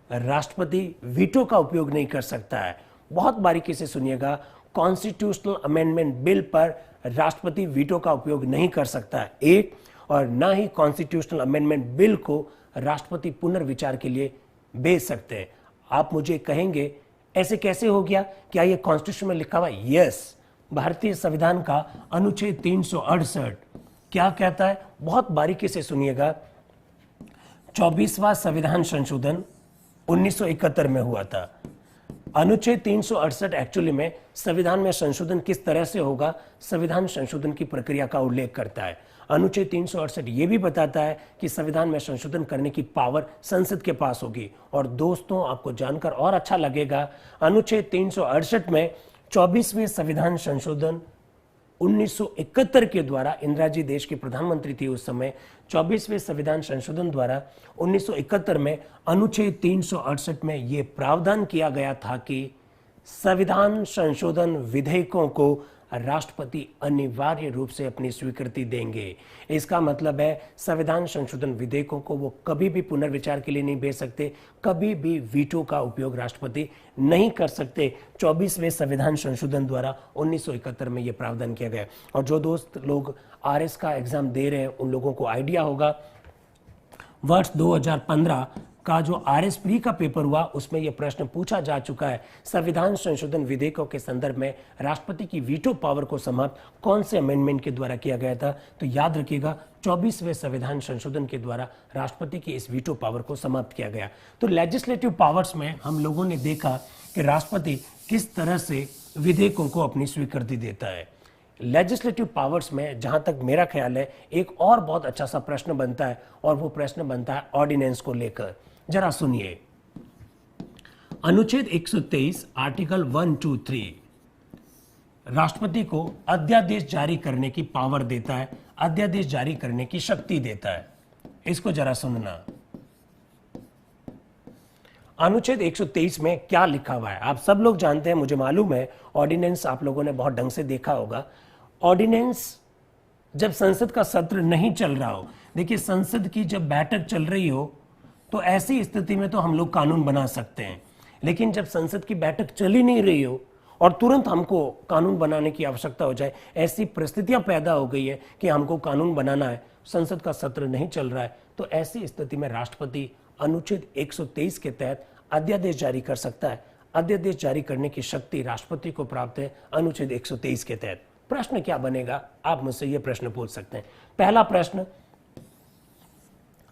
राष्ट्रपति वीटो का उपयोग नहीं कर सकता है। बहुत बारीकी से सुनिएगा, कॉन्स्टिट्यूशनल अमेंडमेंट बिल पर राष्ट्रपति वीटो का उपयोग नहीं कर सकता है, एक, और ना ही कॉन्स्टिट्यूशनल अमेंडमेंट बिल को राष्ट्रपति पुनर्विचार के लिए भेज सकते हैं। आप मुझे कहेंगे ऐसे कैसे हो गया, क्या ये कॉन्स्टिट्यूशन में लिखा हुआ है? यस, भारतीय संविधान का अनुच्छेद 368 क्या कहता है, बहुत बारीकी से सुनिएगा। 24वां संविधान संशोधन 1971 में हुआ था। अनुच्छेद 368 एक्चुअली में संविधान में संशोधन किस तरह से होगा, संविधान संशोधन की प्रक्रिया का उल्लेख करता है। अनुच्छेद 368 ये भी बताता है कि संविधान में संशोधन करने की पावर संसद के पास होगी। और दोस्तों, आपको जानकर और अच्छा लगेगा, अनुच्छेद 368 में 24वें संविधान संशोधन 1971 के द्वारा, इंदिरा जी देश की प्रधानमंत्री थी उस समय, 24वें संविधान संशोधन द्वारा 1971 में अनुच्छेद 368 में यह प्रावधान किया गया था कि संविधान संशोधन विधेयकों को राष्ट्रपति अनिवार्य रूप से अपनी स्वीकृति देंगे। इसका मतलब है संविधान संशोधन विधेयकों को वो कभी भी पुनर्विचार के लिए नहीं भेज सकते, कभी भी वीटो का उपयोग राष्ट्रपति नहीं कर सकते। 24वें संविधान संशोधन द्वारा 1971 में यह प्रावधान किया गया। और जो दोस्त लोग आरएस का एग्जाम दे रहे हैं उन लोगों को आइडिया होगा, वर्ष 2015 का जो आरएस प्री का पेपर हुआ उसमें यह प्रश्न पूछा जा चुका है, संविधान संशोधन विधेयकों के संदर्भ में राष्ट्रपति की वीटो पावर को समाप्त कौन से अमेंडमेंट के द्वारा किया गया था। तो याद रखिएगा, 24वें संविधान संशोधन के द्वारा राष्ट्रपति की इस वीटो पावर को समाप्त किया गया। तो लेजिस्लेटिव पावर्स में हम लोगों ने देखा कि राष्ट्रपति किस तरह से विधेयकों को अपनी स्वीकृति देता है। लेजिस्लेटिव पावर्स में जहां तक मेरा ख्याल है, एक और बहुत अच्छा सा प्रश्न बनता है, और वो प्रश्न बनता है ऑर्डिनेंस को लेकर। जरा सुनिए, अनुच्छेद 123 आर्टिकल 1, 2, 3 राष्ट्रपति को अध्यादेश जारी करने की पावर देता है, अध्यादेश जारी करने की शक्ति देता है। इसको जरा सुनना। अनुच्छेद 123 में क्या लिखा हुआ है आप सब लोग जानते हैं, मुझे मालूम है। ऑर्डिनेंस आप लोगों ने बहुत ढंग से देखा होगा। ऑर्डिनेंस जब संसद का सत्र नहीं चल रहा हो, देखिए संसद की जब बैठक चल रही हो तो ऐसी स्थिति में तो हम लोग कानून बना सकते हैं, लेकिन जब संसद की बैठक चल ही नहीं रही हो और तुरंत हमको कानून बनाने की आवश्यकता हो जाए, ऐसी परिस्थितियां पैदा हो गई है कि हमको कानून बनाना है, संसद का सत्र नहीं चल रहा है, तो ऐसी स्थिति में राष्ट्रपति अनुच्छेद 123 के तहत अध्यादेश जारी कर सकता है। अध्यादेश जारी करने की शक्ति राष्ट्रपति को प्राप्त है अनुच्छेद 123 के तहत। प्रश्न क्या बनेगा, आप मुझसे यह प्रश्न पूछ सकते हैं। पहला प्रश्न,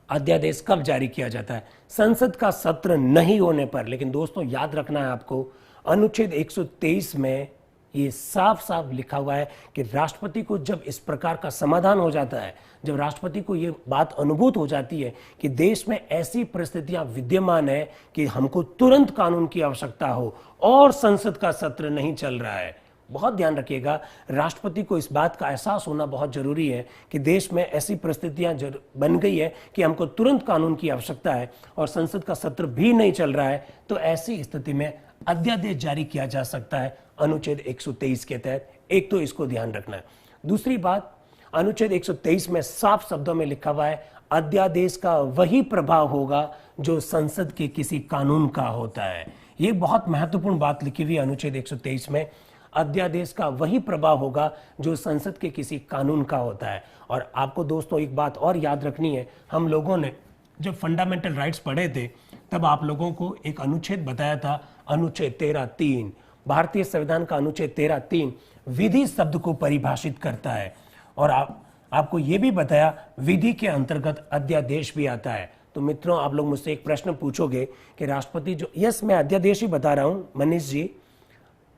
अध्यादेश कब जारी किया जाता है? संसद का सत्र नहीं होने पर। लेकिन दोस्तों याद रखना है आपको, अनुच्छेद 123 में ये साफ साफ लिखा हुआ है कि राष्ट्रपति को जब इस प्रकार का समाधान हो जाता है, जब राष्ट्रपति को ये बात अनुभूत हो जाती है कि देश में ऐसी परिस्थितियां विद्यमान है कि हमको तुरंत कानून की आवश्यकता हो और संसद का सत्र नहीं चल रहा है, बहुत ध्यान रखिएगा, राष्ट्रपति को इस बात का एहसास होना बहुत जरूरी है कि देश में ऐसी परिस्थितियां बन गई है कि हमको तुरंत कानून की आवश्यकता है और संसद का सत्र भी नहीं चल रहा है। तो ऐसी स्थिति में अध्यादेश जारी किया जा सकता है अनुच्छेद 123 के तहत। एक तो इसको ध्यान रखना है। दूसरी बात, अनुच्छेद 123 में साफ शब्दों में लिखा हुआ है, अध्यादेश का वही प्रभाव होगा जो संसद के किसी कानून का होता है। ये बहुत महत्वपूर्ण बात लिखी हुई है अनुच्छेद 123 में, अध्यादेश का वही प्रभाव होगा जो संसद के किसी कानून का होता है। और आपको दोस्तों एक बात और याद रखनी है, हम लोगों ने जब फंडामेंटल राइट्स पढ़े थे तब आप लोगों को एक अनुच्छेद बताया था, अनुच्छेद 13(3), भारतीय संविधान का अनुच्छेद 13(3) विधि शब्द को परिभाषित करता है। और आपको यह भी बताया विधि के अंतर्गत अध्यादेश भी आता है। तो मित्रों, आप लोग मुझसे एक प्रश्न पूछोगे कि राष्ट्रपति जो, यस मैं अध्यादेश ही बता रहा हूं मनीष जी,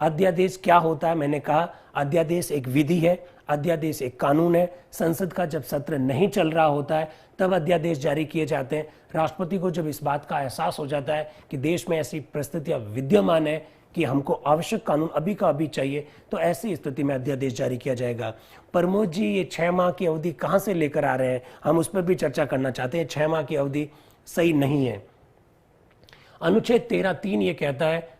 अध्यादेश क्या होता है? मैंने कहा अध्यादेश एक विधि है, अध्यादेश एक कानून है। संसद का जब सत्र नहीं चल रहा होता है तब अध्यादेश जारी किए जाते हैं। राष्ट्रपति को जब इस बात का एहसास हो जाता है कि देश में ऐसी परिस्थितियां विद्यमान है कि हमको आवश्यक कानून अभी का अभी चाहिए, तो ऐसी स्थिति में अध्यादेश जारी किया जाएगा। प्रमोद जी, ये 6 माह की अवधि कहां से लेकर आ रहे हैं? हम उस पर भी चर्चा करना चाहते हैं। 6 माह की अवधि सही नहीं है। अनुच्छेद 13(3) ये कहता है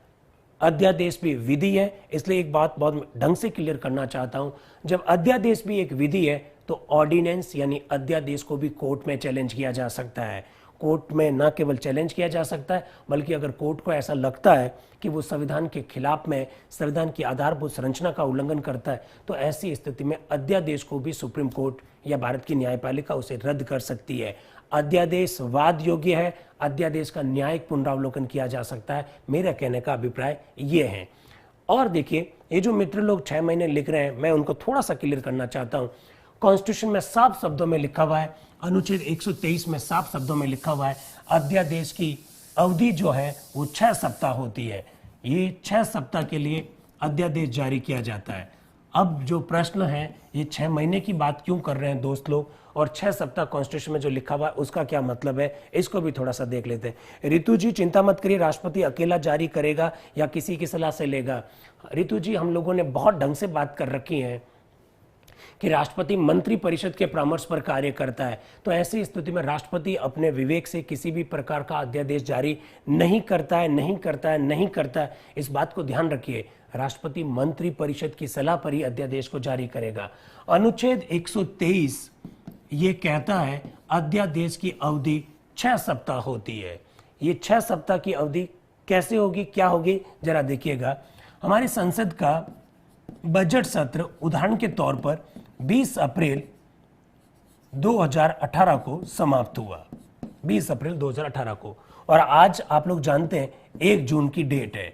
अध्यादेश भी विधि है, इसलिए एक बात बहुत ढंग से क्लियर करना चाहता हूं, जब अध्यादेश भी एक विधि है तो ऑर्डिनेंस यानी अध्यादेश को भी कोर्ट में चैलेंज किया जा सकता है। कोर्ट में न केवल चैलेंज किया जा सकता है, बल्कि अगर कोर्ट को ऐसा लगता है कि वो संविधान के खिलाफ में, संविधान की आधारभूत संरचना का उल्लंघन करता है, तो ऐसी स्थिति में अध्यादेश को भी सुप्रीम कोर्ट या भारत की न्यायपालिका उसे रद्द कर सकती है। अध्यादेश वाद योग्य है, अध्यादेश का न्यायिक पुनरावलोकन किया जा सकता है, मेरा कहने का अभिप्राय ये है। और देखिए, ये जो मित्र लोग 6 महीने लिख रहे हैं, मैं उनको थोड़ा सा क्लियर करना चाहता हूं। कॉन्स्टिट्यूशन में साफ शब्दों में लिखा हुआ है, अनुच्छेद 123 में साफ शब्दों में लिखा हुआ है, अध्यादेश की अवधि जो है वो 6 सप्ताह होती है। ये 6 सप्ताह के लिए अध्यादेश जारी किया जाता है। अब जो प्रश्न है, ये 6 महीने की बात क्यों कर रहे हैं दोस्त लोग, और 6 सप्ताह कॉन्स्टिट्यूशन में जो लिखा हुआ है उसका क्या मतलब है, इसको भी थोड़ा सा देख लेते हैं। रितु जी चिंता मत करिए, राष्ट्रपति अकेला जारी करेगा या किसी की सलाह से लेगा। रितु जी, हम लोगों ने बहुत ढंग से बात कर रखी है कि राष्ट्रपति मंत्री परिषद के परामर्श पर कार्य करता है, तो ऐसी स्थिति में राष्ट्रपति अपने विवेक से किसी भी प्रकार का अध्यादेश जारी नहीं करता है। इस बात को ध्यान रखिए, राष्ट्रपति मंत्री परिषद की सलाह पर ही अध्यादेश को जारी करेगा। अनुच्छेद 123 ये कहता है अध्यादेश की अवधि 6 सप्ताह होती है। ये 6 सप्ताह की अवधि कैसे होगी, क्या होगी, जरा देखिएगा। हमारी संसद का बजट सत्र उदाहरण के तौर पर 20 अप्रैल 2018 को समाप्त हुआ, 20 अप्रैल 2018 को, और आज आप लोग जानते हैं 1 जून की डेट है।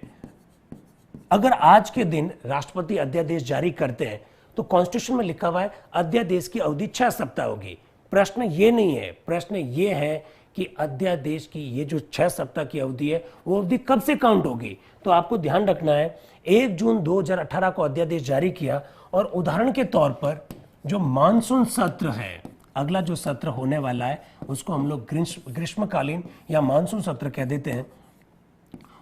अगर आज के दिन राष्ट्रपति अध्यादेश जारी करते हैं तो कॉन्स्टिट्यूशन में लिखा हुआ है अध्यादेश की अवधि 6 सप्ताह होगी। प्रश्न ये नहीं है, प्रश्न ये है कि अध्यादेश की ये जो 6 सप्ताह की अवधि है वो अवधि कब से काउंट होगी। तो आपको ध्यान रखना है, 1 जून 2018 को अध्यादेश जारी किया, और उदाहरण के तौर पर जो मानसून सत्र है, अगला जो सत्र होने वाला है उसको हम लोग ग्रीष्मकालीन या मानसून सत्र कह देते हैं,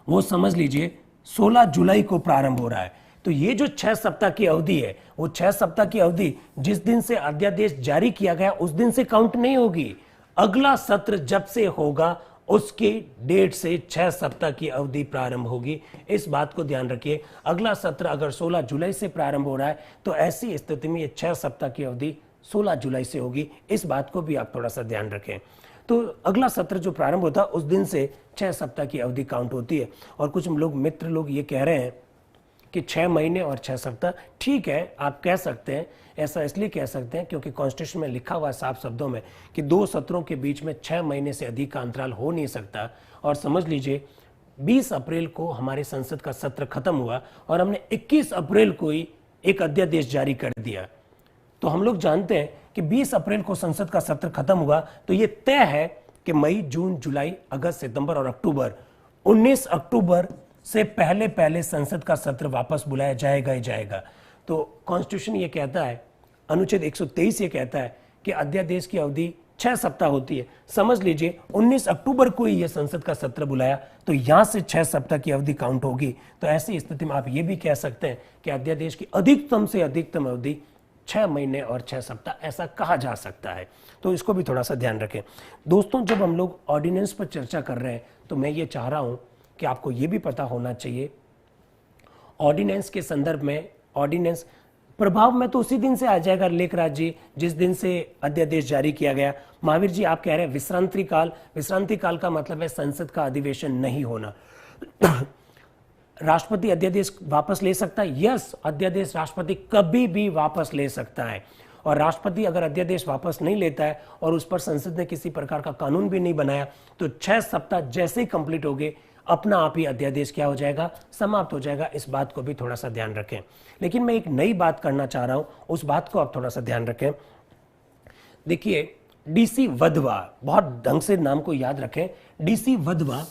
वो समझ लीजिए 16 जुलाई को प्रारंभ हो रहा है। तो ये जो 6 सप्ताह की अवधि है, वो 6 सप्ताह की अवधि जिस दिन से अध्यादेश जारी किया गया उस दिन से काउंट नहीं होगी। अगला सत्र जब से होगा उसकी डेट से 6 सप्ताह की अवधि प्रारंभ होगी। इस बात को ध्यान रखिए। अगला सत्र अगर 16 जुलाई से प्रारंभ हो रहा है तो ऐसी स्थिति में ये 6 सप्ताह की अवधि 16 जुलाई से होगी। इस बात को भी आप थोड़ा सा ध्यान रखें। तो अगला सत्र जो प्रारंभ होता है उस दिन से 6 सप्ताह की अवधि काउंट होती है। और कुछ लोग मित्र लोग ये कह रहे हैं कि 6 महीने और 6 सप्ताह, ठीक है, आप कह सकते हैं। ऐसा इसलिए कह सकते हैं क्योंकि कॉन्स्टिट्यूशन में लिखा हुआ है साफ शब्दों में कि 2 सत्रों के बीच में 6 महीने से अधिक का अंतराल हो नहीं सकता। और समझ लीजिए 20 अप्रैल को हमारे संसद का सत्र खत्म हुआ और हमने 21 अप्रैल को ही एक अध्यादेश जारी कर दिया। तो हम लोग जानते हैं कि 20 अप्रैल को संसद का सत्र खत्म हुआ, तो ये तय है कि मई, जून, जुलाई, अगस्त, सितंबर और अक्टूबर, 19 अक्टूबर से पहले पहले संसद का सत्र वापस बुलाया जाएगा ही जाएगा। तो कॉन्स्टिट्यूशन ये कहता है, अनुच्छेद 123 ये कहता है कि अध्यादेश की अवधि 6 सप्ताह होती है। समझ लीजिए 19 अक्टूबर को ही यह संसद का सत्र बुलाया, तो यहां से 6 सप्ताह की अवधि काउंट होगी। तो ऐसी स्थिति में आप ये भी कह सकते हैं कि अध्यादेश की अधिकतम से अधिकतम अवधि 6 महीने और 6 सप्ताह, ऐसा कहा जा सकता है। तो इसको भी थोड़ा सा ध्यान रखें दोस्तों। जब हम लोग ऑर्डिनेंस पर चर्चा कर रहे हैं तो मैं ये चाह रहा हूं कि आपको ये भी पता होना चाहिए, ऑर्डिनेंस के संदर्भ में, ऑर्डिनेंस प्रभाव में तो उसी दिन से आ जाएगा लेखराज जी जिस दिन से अध्यादेश जारी किया गया। महावीर जी आप कह रहे हैं विश्रांति काल, विश्रांति काल का मतलब है संसद का अधिवेशन नहीं होना। राष्ट्रपति अध्यादेश वापस ले सकता है? यस, अध्यादेश राष्ट्रपति कभी भी वापस ले सकता है। और राष्ट्रपति अगर अध्यादेश वापस नहीं लेता है और उस पर संसद ने किसी प्रकार का कानून भी नहीं बनाया तो 6 सप्ताह जैसे ही कंप्लीट हो गए अपना आप ही अध्यादेश क्या हो जाएगा, समाप्त हो जाएगा। इस बात को भी थोड़ा सा ध्यान रखें। लेकिन मैं एक नई बात करना चाह रहा हूं, उस बात को आप थोड़ा सा ध्यान रखें। देखिए डीसी वधवा, बहुत ढंग से नाम को याद रखें, डीसी वधवा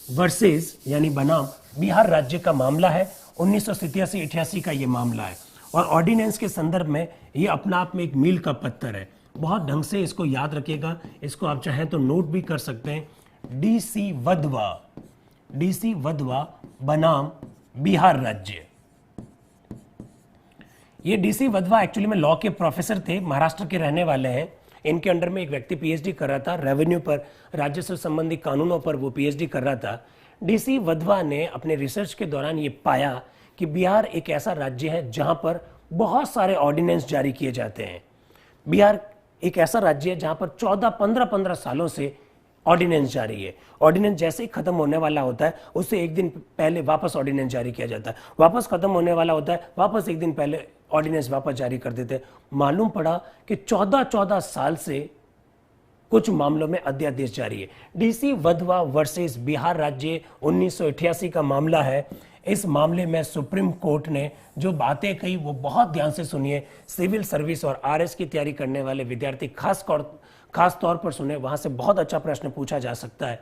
वर्सेस यानी बनाम बिहार राज्य का मामला है। 1987-88 का ये मामला है और ऑर्डिनेंस के संदर्भ में ये अपना आप में एक मील का पत्थर है। बहुत ढंग से इसको याद रखिएगा। इसको आप चाहें तो नोट भी कर सकते हैं। डीसी वधवा बनाम बिहार राज्य। ये डीसी वधवा एक्चुअली में लॉ के प्रोफेसर थे, महाराष्ट्र के रहने वाले हैं। इनके अंडर में एक व्यक्ति पीएचडी कर रहा था, रेवेन्यू पर, राजस्व संबंधी कानूनों पर वो पीएचडी कर रहा था। डीसी वधवा ने अपने रिसर्च के दौरान ये पाया कि बिहार एक ऐसा राज्य है जहां पर बहुत सारे ऑर्डिनेंस जारी किए जाते हैं। बिहार एक ऐसा राज्य है जहां पर 14-15 सालों से ऑर्डिनेंस जारी है। ऑर्डिनेंस जैसे ही खत्म होने वाला होता है उससे एक दिन पहले वापस ऑर्डिनेंस जारी किया जाता है, वापस खत्म होने वाला होता है वापस एक दिन पहले ऑर्डिनेंस वापस जारी कर देते हैं। मालूम पड़ा कि 14-14 साल से कुछ मामलों में अध्यादेश जारी है। डीसी वधवा वर्सेस बिहार राज्य 1988 का मामला है। इस मामले में सुप्रीम कोर्ट ने जो बातें कही वो बहुत ध्यान से सुनिए। सिविल सर्विस और आरएस की तैयारी करने वाले विद्यार्थी खास तौर पर सुने, वहां से बहुत अच्छा प्रश्न पूछा जा सकता है।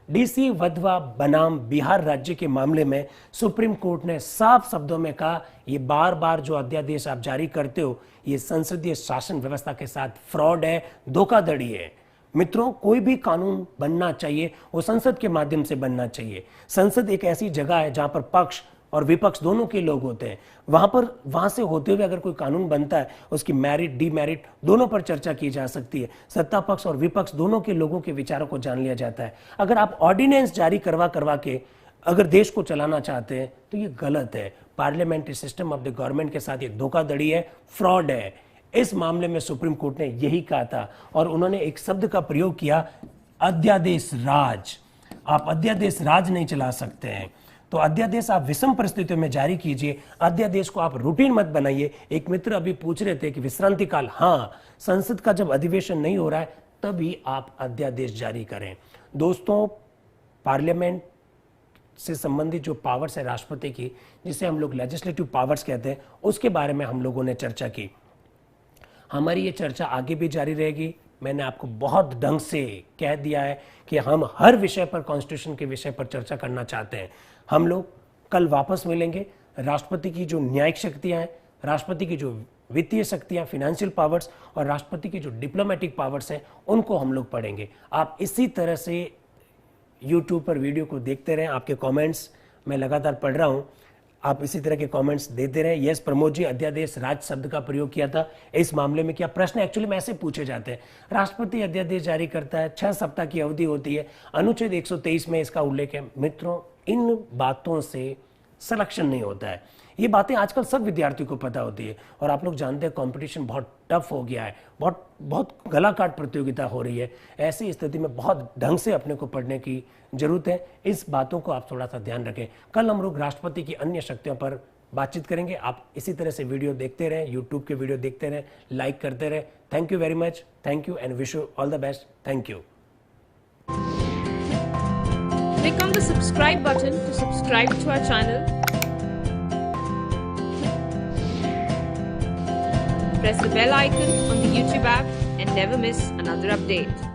डीसी वधवा बनाम बिहार राज्य के मामले में सुप्रीम कोर्ट ने साफ शब्दों में कहा, ये बार बार जो अध्यादेश आप जारी करते हो ये संसदीय शासन व्यवस्था के साथ फ्रॉड है, धोखाधड़ी है। मित्रों, कोई भी कानून बनना चाहिए वो संसद के माध्यम से बनना चाहिए। संसद एक ऐसी जगह है जहां पर पक्ष और विपक्ष दोनों के लोग होते हैं। वहां से होते हुए अगर कोई कानून बनता है उसकी मेरिट डीमेरिट दोनों पर चर्चा की जा सकती है। सत्ता पक्ष और विपक्ष दोनों के लोगों के विचारों को जान लिया जाता है। अगर आप ऑर्डिनेंस जारी करवा के अगर देश को चलाना चाहते हैं तो ये गलत है। Parliamentary system of the government के साथ ये धोखाधड़ी है, फ्रॉड है। इस मामले में सुप्रीम कोर्ट ने यही कहा था और उन्होंने एक शब्द का प्रयोग किया, अध्यादेश राज। आप अध्यादेश राज नहीं चला सकते हैं। तो अध्यादेश आप विषम परिस्थितियों में जारी कीजिए, अध्यादेश को आप रूटीन मत बनाइए। एक मित्र अभी पूछ रहे थे कि विश्रांति काल, हाँ, संसद का जब अधिवेशन नहीं हो रहा है तभी आप अध्यादेश जारी करें। दोस्तों, पार्लियामेंट से संबंधित जो पावर्स है राष्ट्रपति की, जिसे हम लोग लेजिस्लेटिव पावर्स कहते हैं, उसके बारे में हम लोगों ने चर्चा की। हमारी ये चर्चा आगे भी जारी रहेगी। मैंने आपको बहुत ढंग से कह दिया है कि हम हर विषय पर, कॉन्स्टिट्यूशन के विषय पर चर्चा करना चाहते हैं। हम लोग कल वापस मिलेंगे। राष्ट्रपति की जो न्यायिक शक्तियां हैं, राष्ट्रपति की जो वित्तीय शक्तियां, फाइनेंशियल पावर्स और राष्ट्रपति की जो डिप्लोमेटिक पावर्स हैं, उनको हम लोग पढ़ेंगे। आप इसी तरह से यूट्यूब पर वीडियो को देखते रहें। आपके कमेंट्स मैं लगातार पढ़ रहा हूं, आप इसी तरह के कमेंट्स देते रहें। यस प्रमोद जी, अध्यादेश राज शब्द का प्रयोग किया था इस मामले में। क्या प्रश्न एक्चुअली में ऐसे पूछे जाते हैं। राष्ट्रपति अध्यादेश जारी करता है, 6 सप्ताह की अवधि होती है, अनुच्छेद 123 में इसका उल्लेख है। मित्रों, इन बातों से सिलेक्शन नहीं होता है। ये बातें आजकल सब विद्यार्थियों को पता होती है और आप लोग जानते हैं कंपटीशन बहुत टफ हो गया है, बहुत गला काट प्रतियोगिता हो रही है। ऐसी स्थिति में बहुत ढंग से अपने को पढ़ने की जरूरत है। इस बातों को आप थोड़ा सा ध्यान रखें। कल हम लोग राष्ट्रपति की अन्य शक्तियों पर बातचीत करेंगे। आप इसी तरह से वीडियो देखते रहें, यूट्यूब के वीडियो देखते रहें, लाइक करते रहें। Thank you very much, thank you and wish you all the best. Thank you. Click on the subscribe button to subscribe to our channel. Press the bell icon on the YouTube app and never miss another update.